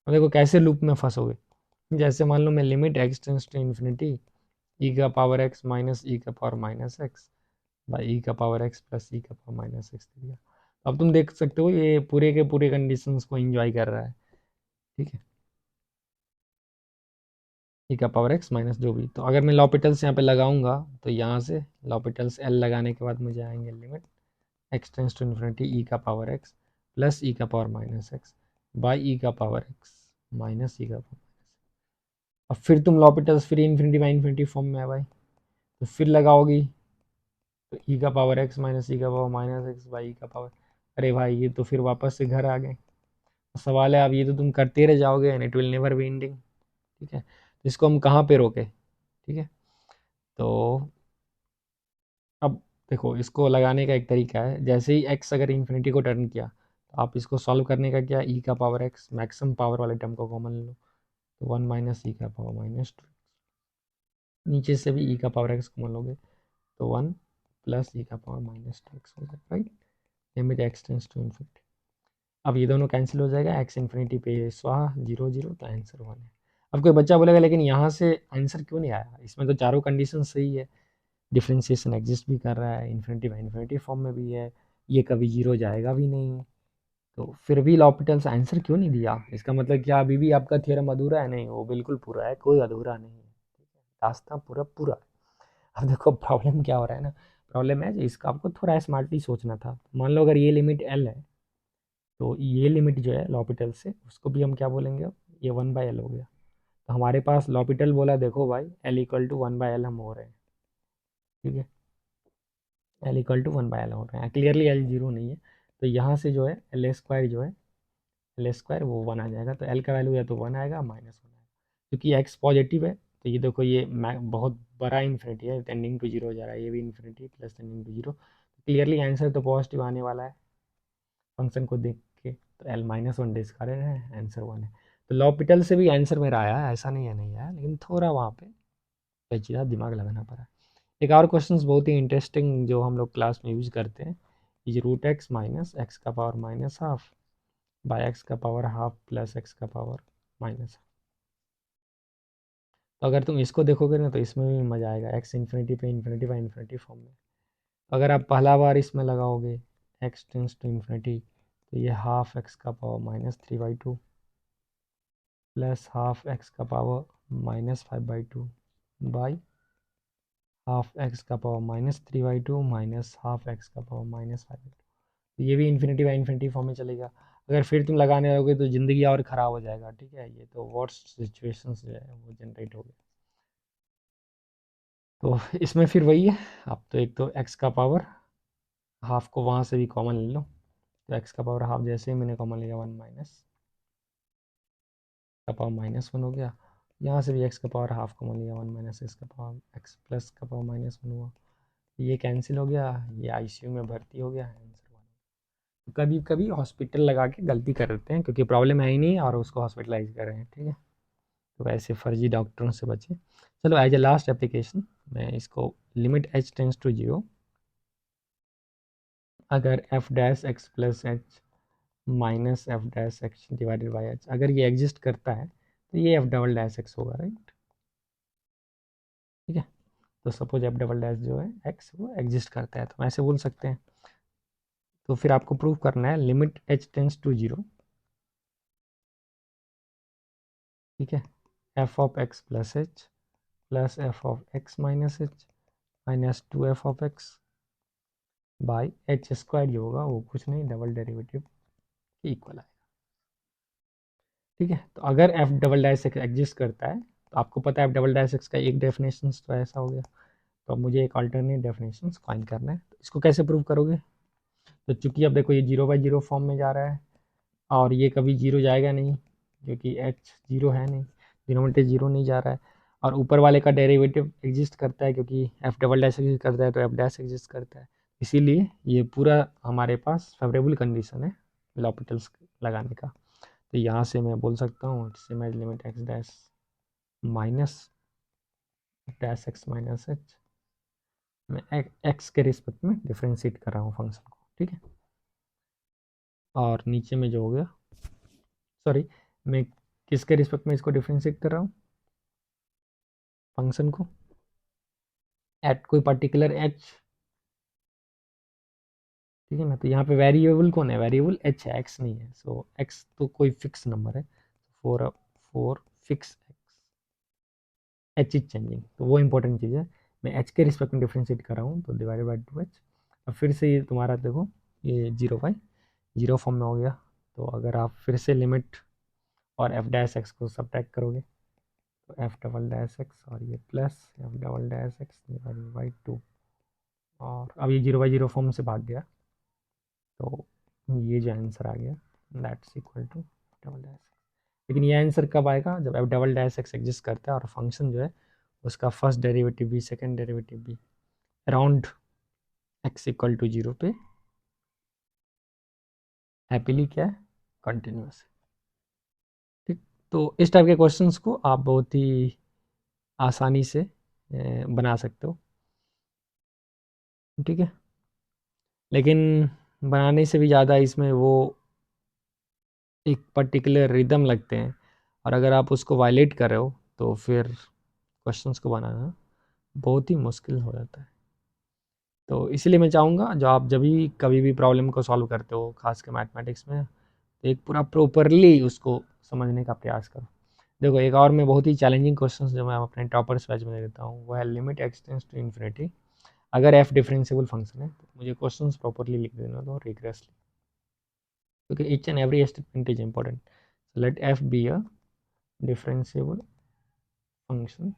अब देखो कैसे लूप में फंसोगे, जैसे मान लो मैं limit x tends to infinity e का पावर एक्स माइनस ई का power minus x by e का पावर एक्स प्लस ई का पावर माइनस एक्स दे दिया। अब तुम देख सकते हो ये पूरे के पूरे कंडीशंस को एंजॉय कर रहा है। ठीक है, ई का पावर एक्स माइनस जो भी, तो अगर मैं लॉपिटल्स यहाँ पे लगाऊंगा तो यहाँ से लॉपिटल्स एल लगाने के बाद मुझे आएंगे limit x tends to infinity e का पावर एक्स प्लस ई का power minus x by e का पावर एक्स माइनस ई का पावर। अब फिर तुम लॉपिटल्स फिर इन्फिनिटी बाई इन्फिनिटी फॉर्म में है भाई, तो फिर लगाओगी तो ई का पावर एक्स माइनस ई का power minus x by e का पावर। अरे भाई ये तो फिर वापस से घर आ गए। सवाल है अब ये तो तुम करते रह जाओगे and it will never be ending. ठीक है, तो इसको हम कहाँ पे रोके। ठीक है, तो अब देखो इसको लगाने का एक तरीका है, जैसे ही एक्स अगर इन्फिनिटी को टर्न किया तो आप इसको सॉल्व करने का क्या, ई का पावर एक्स मैक्सिमम पावर वाले टर्म को कॉमन लो, तो 1 - ई का पावर -2, नीचे से भी ई का पावर एक्स कॉमन लोगे तो 1 प्लस ई का पावर -2x हो जाएगा, right. Limit x tends to infinity. अब ये दोनों कैंसिल हो जाएगा, एक्स इन्फिनिटी पे स्वाहा 0 0, तो आंसर 1 है। अब कोई बच्चा बोलेगा लेकिन यहाँ से आंसर क्यों नहीं आया, इसमें तो चारों कंडीशन सही है, डिफ्रेंशिएशन एग्जिस्ट भी कर रहा है, इन्फिनिटी बाई इन्फिनिटी फॉर्म में भी है, ये कभी जीरो जाएगा भी नहीं, तो फिर भी लॉपिटल्स आंसर क्यों नहीं दिया, इसका मतलब क्या अभी भी आपका थ्योरम अधूरा है, नहीं वो बिल्कुल पूरा है, कोई अधूरा नहीं है, रास्ता पूरा पूरा। अब देखो प्रॉब्लम क्या हो रहा है ना, प्रॉब्लम है इसका आपको थोड़ा स्मार्टली सोचना था। मान लो अगर ये लिमिट एल है तो ये लिमिट जो है लॉपिटल से उसको भी हम क्या बोलेंगे, अब ये 1/L हो गया, तो हमारे पास लॉपिटल बोला देखो भाई L इक्वल टू 1/L हम हो रहे हैं। ठीक है, L इक्वल टू 1/L हो रहे हैं, क्लियरली L जीरो नहीं है, तो यहाँ से जो है L स्क्वायर जो है एल स्क्वायर वो 1 आ जाएगा, तो एल का वैल्यू या तो 1 आएगा माइनस 1 आएगा, क्योंकि एक्स पॉजिटिव है तो ये देखो ये बहुत बड़ा इन्फिनिटी है, टेंडिंग टू जीरो हो जा रहा है, ये भी infinity plus tending to zero, clearly answer तो पॉजिटिव आने वाला है फंक्शन को देख के, तो एल माइनस 1 डिस्कार्डेड है, आंसर 1 है। तो लॉपिटल से भी आंसर मेरा आया है, ऐसा नहीं है नहीं आया, लेकिन थोड़ा वहाँ पे पेचीदा दिमाग लगाना पड़ा। एक और क्वेश्चन बहुत ही इंटरेस्टिंग जो हम लोग क्लास में यूज करते हैं, is root x minus x का power minus half by x का पावर हाफ प्लस एक्स का पावर माइनस। तो अगर तुम इसको देखोगे ना तो इसमें भी मज़ा आएगा, एक्स इन्फिनिटी पे इन्फिनिटी बाई इन्फिनिटी फॉर्म में। अगर आप पहला बार इसमें लगाओगे एक्स टेंस टू इन्फिनिटी, तो ये हाफ एक्स का power minus 3/2 plus half x का power minus 5/2 by half x का power minus 3/2 minus half x का पावर माइनस 5/2। तो ये भी इन्फिनिटी बाई इन्फिनिटी फॉर्म में चलेगा। अगर फिर तुम लगाने लगोगे तो ज़िंदगी और ख़राब हो जाएगा, ठीक है, ये तो वर्स्ट सिचुएशंस जो है वो जनरेट हो गए। तो इसमें फिर वही है, अब तो एक तो एक्स का पावर हाफ को वहाँ से भी कॉमन ले लो, तो एक्स का पावर हाफ जैसे ही मैंने कॉमन लिया 1 माइनस का पावर माइनस 1 हो गया, यहाँ से भी एक्स का पावर हाफ कॉमन लिया 1 माइनस एक्स का पावर एक्स प्लस का पावर माइनस 1 हुआ, ये कैंसिल हो गया, ये आईसीयू में भर्ती हो गया, आंसर 1। कभी कभी हॉस्पिटल लगा के गलती कर देते हैं क्योंकि प्रॉब्लम है ही नहीं और उसको हॉस्पिटलाइज कर रहे हैं, ठीक है, तो वैसे फर्जी डॉक्टरों से बचे। चलो एज ए लास्ट एप्लीकेशन मैं इसको limit h tends to zero, अगर f dash x plus h minus f dash x divided by h अगर ये एग्जिस्ट करता है तो ये एफ डबल डैश एक्स होगा, राइट, ठीक है। तो सपोज एफ डबल डैश जो है एक्स वो एग्जिस्ट करता है तो हम ऐसे बोल सकते हैं। तो फिर आपको प्रूव करना है limit h tends to zero, ठीक है, f of x plus h plus f of x minus h minus 2 f(x) by h square जो होगा वो कुछ नहीं डबल डेरिवेटिव के इक्वल आएगा, ठीक है। तो अगर F double dash x exist करता है तो आपको पता है एफ डबल डैश एक्स का एक डेफिनेशन तो ऐसा हो गया, तो अब मुझे एक अल्टरनेट डेफिनेशन फाइंड करना है। तो इसको कैसे प्रूव करोगे, तो चूंकि अब देखो ये 0/0 फॉर्म में जा रहा है और ये कभी जीरो जाएगा नहीं क्योंकि एच जीरो है नहीं, डिनोमिनेटर जीरो नहीं जा रहा है, और ऊपर वाले का डेरिवेटिव एग्जिस्ट करता है क्योंकि एफ डबल डैश एग्जिस्ट करता है तो एफ डैश एग्जिस्ट करता है, इसीलिए ये पूरा हमारे पास फेवरेबल कंडीशन है लॉपिटल्स लगाने का। तो यहाँ से मैं बोल सकता हूँ image limit x dash minus dash x minus H, मैं एक्स के रिस्पेक्ट में डिफ्रेंशिएट कर रहा हूँ फंक्शन को, ठीक है, और नीचे में जो हो गया, सॉरी, मैं किसके रिस्पेक्ट में इसको डिफ्रेंशिएट कर रहा हूँ फंक्शन को, एट कोई पर्टिकुलर एच, ठीक है ना। तो यहाँ पे वेरिएबल कौन है, वेरिएबल एच है, एक्स नहीं है, सो एक्स तो कोई फिक्स नंबर है, four four fix x, H is changing, तो वो इंपॉर्टेंट चीज़ है। मैं एच के रिस्पेक्ट में डिफ्रेंशिएट कर रहा हूँ तो डिवाइडेड बाई 2h। अब फिर से ये तुम्हारा देखो ये 0/0 फॉर्म में हो गया, तो अगर आप फिर से लिमिट और एफ डैश एक्स को सब्ट्रैक्ट करोगे तो एफ डबल डैश एक्स और ये plus F double dash x divided by 2, और अब ये 0/0 फॉर्म से भाग गया, तो ये जो आंसर आ गया that's equal to double dash. लेकिन ये आंसर कब आएगा, जब f double dash x exist करता है और फंक्शन जो है उसका फर्स्ट डेरिवेटिव भी सेकंड डेरिवेटिव भी around x equal to zero पे हैप्पीली क्या है, कंटिन्यूस है, ठीक। तो इस टाइप के क्वेश्चंस को आप बहुत ही आसानी से बना सकते हो, ठीक है, लेकिन बनाने से भी ज़्यादा इसमें वो एक पर्टिकुलर रिदम लगते हैं, और अगर आप उसको वायलेट कर रहे हो तो फिर क्वेश्चंस को बनाना बहुत ही मुश्किल हो जाता है। तो इसीलिए मैं चाहूँगा जो आप जब भी कभी भी प्रॉब्लम को सॉल्व करते हो खास कर मैथमेटिक्स में, तो एक पूरा प्रॉपरली उसको समझने का प्रयास करो। देखो एक और मैं बहुत ही चैलेंजिंग क्वेश्चंस जो मैं अपने टॉपर्स बैच में देता हूँ वो है limit x tends to infinity, अगर एफ डिफरेंशिएबल फंक्शन है तो मुझे क्वेश्चंस प्रॉपरली लिख देना दो रिग्रेसली, क्योंकि each and every statement is important. Let f be a differentiable function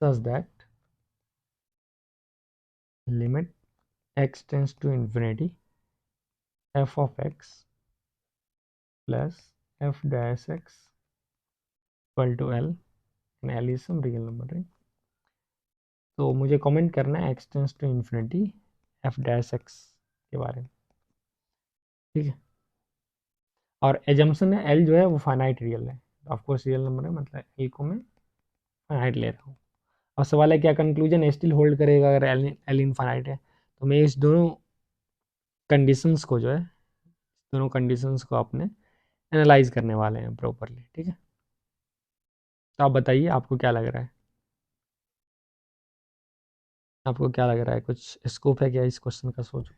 such that limit x tends to infinity f of x plus f dash x equal to l, l is some real number, right. तो मुझे comment करना है x tends to infinity f dash x के बारे में, ठीक है। और एजम्पशन है एल जो है वो फाइनाइट रियल है, ऑफकोर्स रियल नंबर है, मतलब एल को मैं फाइनाइट ले रहा हूँ। और सवाल है क्या कंक्लूजन स्टिल होल्ड करेगा अगर एल एल इनफाइनाइट है। तो मैं इस दोनों कंडीशंस को जो है, दोनों कंडीशंस को अपने एनालाइज करने वाले हैं प्रॉपरली, ठीक है। तो आप बताइए आपको क्या लग रहा है, आपको क्या लग रहा है, कुछ स्कोप है क्या इस क्वेश्चन का, सोचो।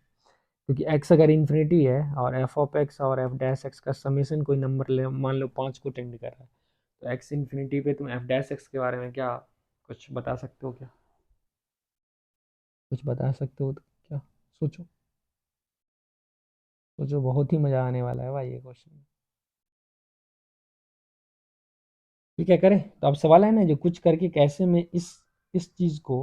क्योंकि x अगर इन्फिनिटी है और एफ ऑफ एक्स और एफ डैश एक्स का समीशन कोई नंबर ले, मान लो 5 को टेंड कर रहा है, तो x इन्फिनिटी पे तुम एफ डैश एक्स के बारे में क्या कुछ बता सकते हो क्या, कुछ बता सकते हो तो क्या, सोचो सोचो, बहुत ही मज़ा आने वाला है भाई ये क्वेश्चन। ठीक है करें, तो अब सवाल है ना जो कुछ करके कैसे मैं इस चीज़ को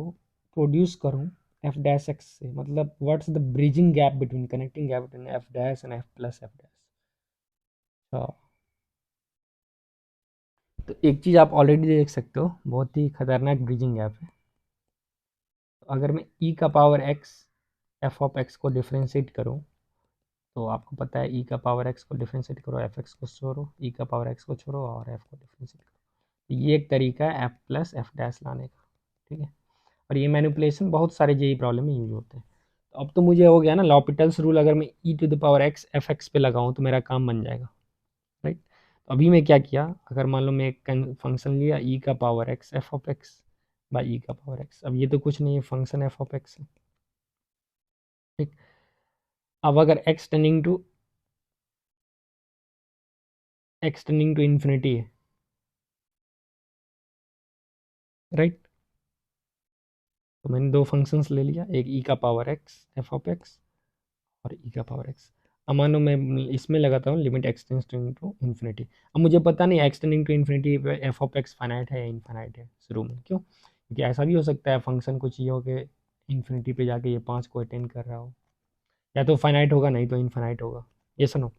प्रोड्यूस करूं एफ डैश एक्स से, मतलब what's the bridging gap between, connecting gap between F dash and F plus f dash. तो एक चीज़ आप ऑलरेडी देख सकते हो, बहुत ही खतरनाक ब्रिजिंग गैप है। तो अगर मैं ई का power x f of x को डिफ्रेंशिएट करूँ, तो आपको पता है ई का पावर एक्स को डिफ्रेंशिएट करो, एफ एक्स को छोड़ो, ई का पावर एक्स को छोड़ो और एफ को डिफ्रेंशिएट करो। तो ये एक तरीका है एफ प्लस एफ डैश लाने का, ठीक है। और ये मैनिपुलेशन बहुत सारे जेई प्रॉब्लम में यूज होते हैं। तो अब तो मुझे हो गया ना लॉपिटल्स रूल, अगर मैं e to the power x f x पे लगाऊँ तो मेरा काम बन जाएगा, राइट। तो अभी मैं क्या किया, अगर मान लो मैं एक फंक्शन लिया ई का power x f of x by e का पावर एक्स, अब ये तो कुछ नहीं है, फंक्शन एफ ऑफ एक्स है, ठीक। अब अगर एक्स टेंडिंग टू इन्फिनिटी है, राइट। तो मैंने दो फंक्शंस ले लिया, एक ई का power x f of x और ई का पावर एक्स। अब मानो मैं इसमें लगाता हूँ लिमिट एक्सटेंडिंग टू इन्फिनिटी। अब मुझे पता नहीं x tending to infinity f of x finite है या इनफाइनाइट है शुरू में, क्यों, क्योंकि ऐसा भी हो सकता है फंक्शन कुछ ये हो कि इन्फिनिटी पे जाके ये 5 को अटेंड कर रहा हो, या तो फाइनाइट होगा नहीं तो इनफाइनाइट होगा, ये सुनो।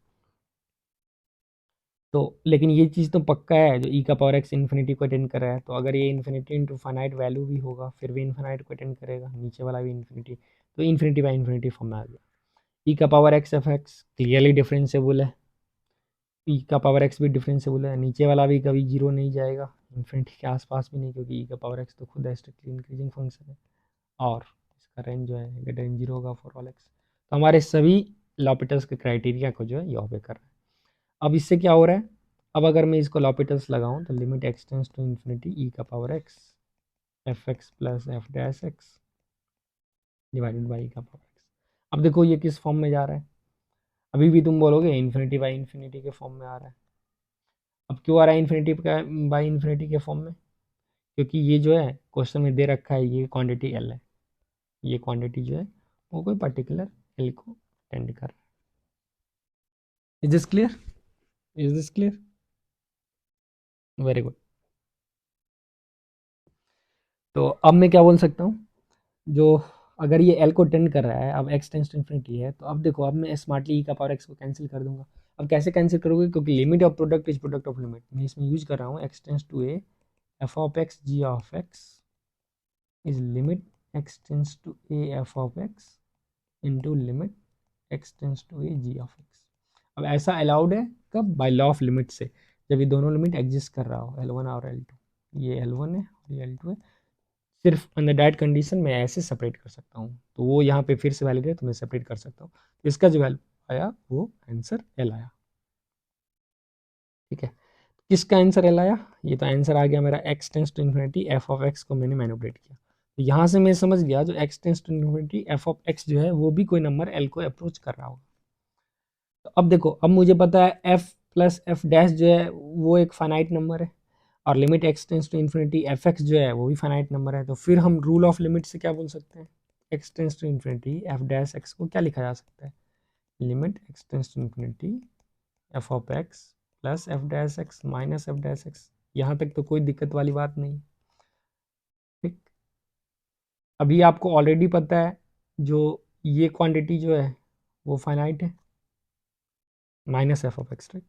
तो लेकिन ये चीज़ तो पक्का है जो ई का पावर एक्स इन्फिनिटी को अटेंड कर रहा है, तो अगर ये इन्फिनिटी इंटू फाइनाइट वैल्यू भी होगा फिर भी इन्फिनाइट को अटेंड करेगा, नीचे वाला भी इन्फिनिटी, तो इन्फिनिटी बाई इन्फिनिटी फॉर्म में आ गया। ई का power x f x clearly differentiable है, ई का पावर एक्स भी डिफरेंशिएबल है, नीचे वाला भी कभी जीरो नहीं जाएगा, इन्फिनिटी के आसपास भी नहीं, क्योंकि ई का पावर एक्स तो खुद स्ट्रिक्टली इंक्रीजिंग फंक्शन है, और इसका रेंज जो है ग्रेटर देन जीरो होगा फॉर ऑल एक्स। तो हमारे सभी लॉपिटल्स के क्राइटेरिया को जो है ये ऑबे कर रहा है। अब इससे क्या हो रहा है, अब अगर मैं इसको लॉपिटल्स लगाऊं तो limit x tends to infinity e का power x f x plus f dash x divided by e का पावर एक्स। अब देखो ये किस फॉर्म में जा रहा है, अभी भी तुम बोलोगे इन्फिनिटी बाई इन्फिनिटी के फॉर्म में आ रहा है। अब क्यों आ रहा है इन्फिनिटी का बाई इन्फिनिटी के फॉर्म में, क्योंकि ये जो है क्वेश्चन में दे रखा है ये क्वांटिटी एल है, ये क्वांटिटी जो है वो कोई पर्टिकुलर एल को टेंड कर रहा है। Is this clear, is this clear, very good. तो अब मैं क्या बोल सकता हूँ, जो अगर ये एल को टेंड कर रहा है, अब एक्स टेंस टू इन्फिनिटी है, तो अब देखो अब मैं स्मार्टली ई का पावर एक्स को कैंसिल कर दूंगा। अब कैसे कैंसिल करोगे, क्योंकि limit of product is product of limit, मैं इसमें यूज कर रहा हूँ x tends to a f of x g of x is limit x tends to a f of x into limit x tends to a g of x. अब ऐसा allowed है कब, by law of limit से, जब ये दोनों limit exist कर रहा हो L1 और L2, ये L1 है और ये L2 है, सिर्फ अंडर दैट कंडीशन में ऐसे सेपरेट कर सकता हूँ, तो वो यहाँ पे फिर से वैलिड है तो मैं सेपरेट कर सकता हूँ, तो इसका जो वैल्यू आया वो आंसर एल आया, ठीक है। किसका आंसर एल आया, ये तो आंसर आ गया मेरा x tends to infinity f of x को मैंने मैनिपुलेट किया, तो यहाँ से मैं समझ गया जो x tends to infinity f of x जो है वो भी कोई नंबर एल को अप्रोच कर रहा होगा। तो अब देखो अब मुझे पता है एफ प्लस एफ डैश जो है वो एक फाइनाइट नंबर है, और limit x tends to infinity f x जो है वो भी फाइनाइट नंबर है, तो फिर हम रूल ऑफ लिमिट से क्या बोल सकते हैं, x tends to infinity f dash x को क्या लिखा जा सकता है, limit x tends to infinity f of x plus f dash x minus f dash x. यहाँ तक तो कोई दिक्कत वाली बात नहीं, ठीक। अभी आपको ऑलरेडी पता है जो ये क्वांटिटी जो है वो फाइनाइट है, minus f of x, right.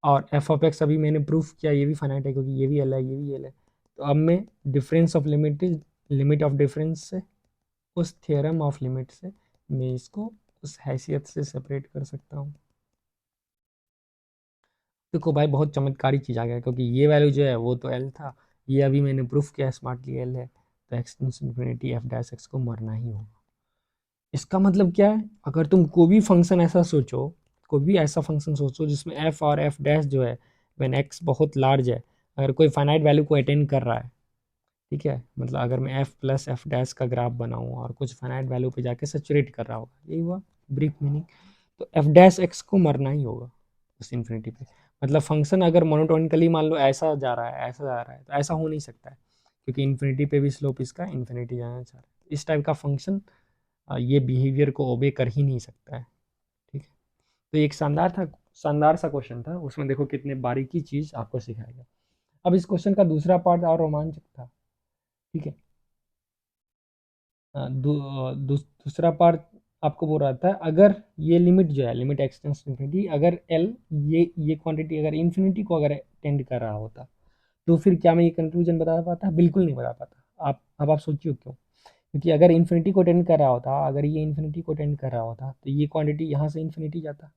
और एफ ऑफ एक्स अभी मैंने प्रूफ किया ये भी फाइनाइट है, क्योंकि ये भी एल है ये भी एल है। तो अब मैं difference of limit of difference से, उस थ्योरम ऑफ लिमिट से मैं इसको उस हैसियत से सेपरेट कर सकता हूँ। देखो भाई बहुत चमत्कारी चीज़ आ गया, क्योंकि ये वैल्यू जो है वो तो एल था, ये अभी मैंने प्रूफ किया स्मार्टली एल है, तो x infinity f dash x को मरना ही होगा। इसका मतलब क्या है, अगर तुम कोई भी फंक्शन ऐसा सोचो, कोई भी ऐसा फंक्शन सोचो जिसमें एफ और एफ डैश जो है व्हेन एक्स बहुत लार्ज है, अगर कोई फाइनाइट वैल्यू को अटेंड कर रहा है, ठीक है, मतलब अगर मैं एफ प्लस एफ डैश का ग्राफ बनाऊँ और कुछ फाइनाइट वैल्यू पे जाके सैचुरेट कर रहा होगा, यही हुआ ब्रीफ मीनिंग। तो एफ डैश एक्स को मरना ही होगा उस इन्फिनिटी पे। मतलब फंक्शन अगर मोनोटोनिकली मान लो ऐसा जा रहा है ऐसा जा रहा है, तो ऐसा हो नहीं सकता है, क्योंकि इन्फिनिटी पे भी स्लोप इसका इन्फिनिटी जाना चाह रहा है। इस टाइप का फंक्शन ये बिहेवियर को ओबे कर ही नहीं सकता है। ठीक है, तो एक शानदार सा क्वेश्चन था, उसमें देखो कितने बारीकी चीज आपको सिखाया गया। अब इस क्वेश्चन का दूसरा पार्ट और रोमांचक था। ठीक है, दूसरा पार्ट आपको बोल रहा था, अगर ये लिमिट जो है लिमिट एक्सटेंस इन्फिनिटी, अगर एल ये क्वांटिटी अगर इन्फिनिटी को अगर टेंड कर रहा होता, तो फिर क्या मैं ये कंक्लूजन बता पाता? बिल्कुल नहीं बता पाता। अब आप सोचिए क्यों, क्योंकि अगर इन्फिनिटी को टेंड कर रहा होता, अगर ये इन्फिनिटी को टेंड कर रहा होता, तो ये क्वांटिटी यहाँ से इन्फिनिटी जाता।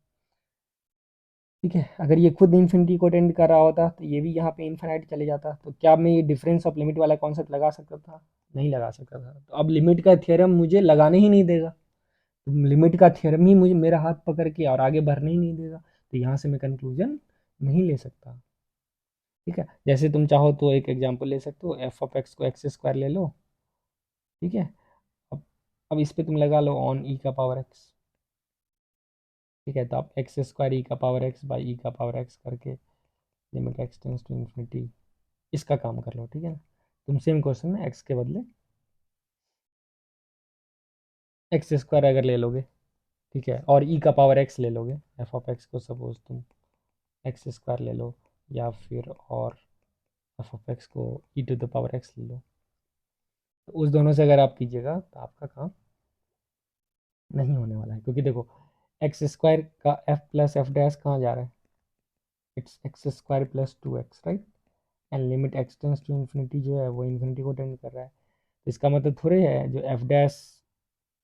ठीक है, अगर ये खुद इन्फिनिटी को टेंड कर रहा होता, तो ये भी यहाँ पे इन्फिनाइट चले जाता। तो क्या मैं ये डिफरेंस ऑफ लिमिट वाला कॉन्सेप्ट लगा सकता था? नहीं लगा सकता था। तो अब लिमिट का थ्योरम मुझे लगाने ही नहीं देगा, तो लिमिट का थ्योरम ही मुझे मेरा हाथ पकड़ के और आगे बढ़ने ही नहीं देगा, तो यहाँ से मैं कंक्लूजन नहीं ले सकता। ठीक है, जैसे तुम चाहो तो एक एग्जांपल ले सकते हो, एफ ऑफ एक्स को एक्स स्क्वायर ले लो। ठीक है, अब अब इस पे तुम लगा लो ऑन ई का पावर एक्स। ठीक है, तो आप एक्स स्क्वायर ई का पावर एक्स बाई ई का पावर एक्स करके limit x tends to infinity, इसका काम कर लो। ठीक है ना, तुम सेम क्वेश्चन में एक्स के बदले एक्स स्क्वायर अगर ले लोगे, ठीक है, और ई का पावर एक्स ले लोगे, एफ ऑफ एक्स को सपोज तुम एक्स स्क्वायर ले लो, या फिर और एफ ऑफ एक्स को ई टू द पावर एक्स ले लो, तो उस दोनों से अगर आप कीजिएगा तो आपका काम नहीं होने वाला है। क्योंकि देखो एक्स स्क्वायर का एफ प्लस एफ डैश कहाँ जा रहा है, it's x square plus two x, right, and limit x tends to infinity जो है वो इन्फिनिटी को टेंड कर रहा है। तो इसका मतलब थोड़े है जो एफ डैश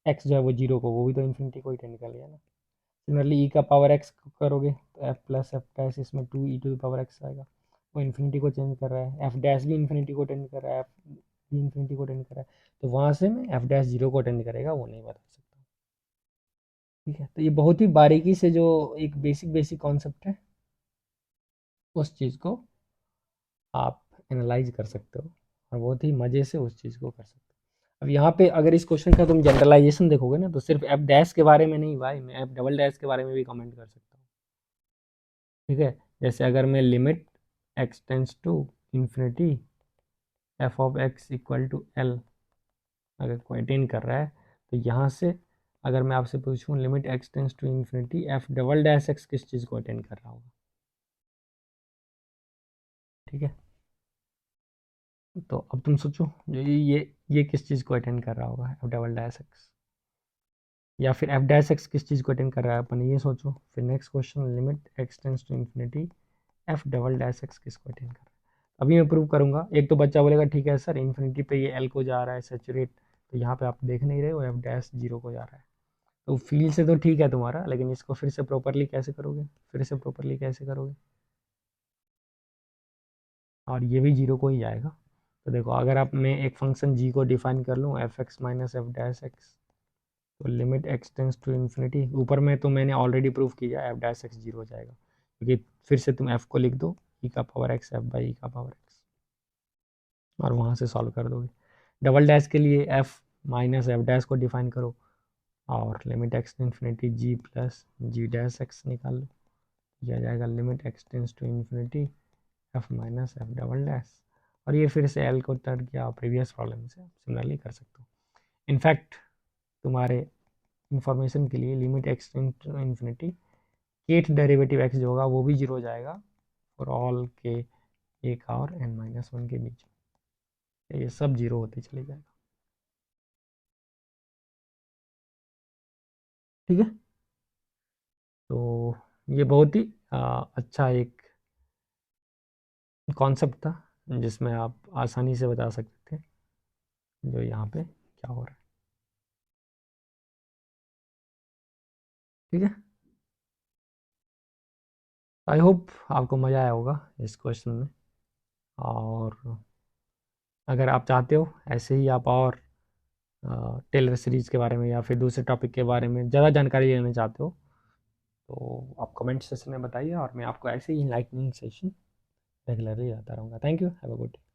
एक्स जो है वो जीरो को, वो भी तो इन्फिनिटी को ही टेंड कर लिया ना। सिमिलरली ई का पावर एक्स करोगे तो एफ प्लस एफ डैश इसमें two e to the power x आएगा, वो इन्फिनिटी को चेंज कर रहा है। एफ डैश भी इन्फिनिटी को टेंड कर रहा है, एफ भी इन्फिनिटी को टेंड कर रहा है, तो वहाँ से मैं एफ डैश जीरो को टेंड करेगा वो नहीं बता सकता। ठीक है, तो ये बहुत ही बारीकी से जो एक बेसिक बेसिक कॉन्सेप्ट है, उस चीज़ को आप एनालाइज कर सकते हो और बहुत ही मज़े से उस चीज़ को कर सकते हो। अब यहाँ पे अगर इस क्वेश्चन का तुम जनरलाइजेशन देखोगे ना, तो सिर्फ एफ डैश के बारे में नहीं भाई, मैं एफ डबल डैश के बारे में भी कमेंट कर सकता हूँ। ठीक है, जैसे अगर मैं limit x tends to infinity f of x equal to l अगर कोई अटेन कर रहा है, तो यहाँ से अगर मैं आपसे पूछूं limit x tends to infinity f double dash x किस चीज़ को अटेन कर रहा होगा? ठीक है, तो अब तुम सोचो ये किस चीज़ को अटेंड कर रहा होगा, एफ डबल डैश एक्स, या फिर एफ डैश एक्स किस चीज़ को अटेंड कर रहा है, अपन ये सोचो। फिर next question, limit x tends to infinity f double dash x किसको अटेंड कर रहा है? अभी मैं प्रूव करूंगा। एक तो बच्चा बोलेगा ठीक है सर इन्फिनिटी पे ये एल को जा रहा है सेचुरेट, तो यहाँ पे आप देख नहीं रहे हो एफ डैश जीरो को जा रहा है, तो फील से तो ठीक है तुम्हारा, लेकिन इसको फिर से प्रॉपरली कैसे करोगे, फिर से प्रॉपरली कैसे करोगे? और ये भी जीरो को ही जाएगा। तो देखो अगर आप मैं एक फंक्शन जी को डिफाइन कर लूँ f x minus f dash x, तो limit x tends to infinity, ऊपर में तो मैंने ऑलरेडी प्रूव किया एफ डैश एक्स जीरो हो जाएगा, क्योंकि फिर से तुम एफ को लिख दो ई का power x F by e का पावर एक्स, और वहाँ से सॉल्व कर दोगे। डबल डैश के लिए एफ माइनस एफ डैश को डिफाइन करो और limit x to infinity g plus g dash x निकाल लो, यह आ जाएगा limit x tends to infinity f minus f double dash, और ये फिर से एल को टर्न किया प्रीवियस प्रॉब्लम से सिमिलरली कर सकते हो। इनफैक्ट तुम्हारे इंफॉर्मेशन के लिए limit x to infinity kth derivative x जो होगा वो भी जीरो हो जाएगा फॉर ऑल के एक और एन माइनस वन के बीच, ये सब जीरो होते चले जाएगा। ठीक है, तो ये बहुत ही अच्छा एक कॉन्सेप्ट था जिसमें आप आसानी से बता सकते थे जो यहाँ पे क्या हो रहा है। ठीक है, आई होप आपको मज़ा आया होगा इस क्वेश्चन में। और अगर आप चाहते हो ऐसे ही आप और टेलर सीरीज़ के बारे में या फिर दूसरे टॉपिक के बारे में ज़्यादा जानकारी लेना चाहते हो तो आप कमेंट सेक्शन में बताइए और मैं आपको ऐसे ही इनलाइटनिंग सेशन रेगुलरली आता रहूँगा। Thank you, have a good day.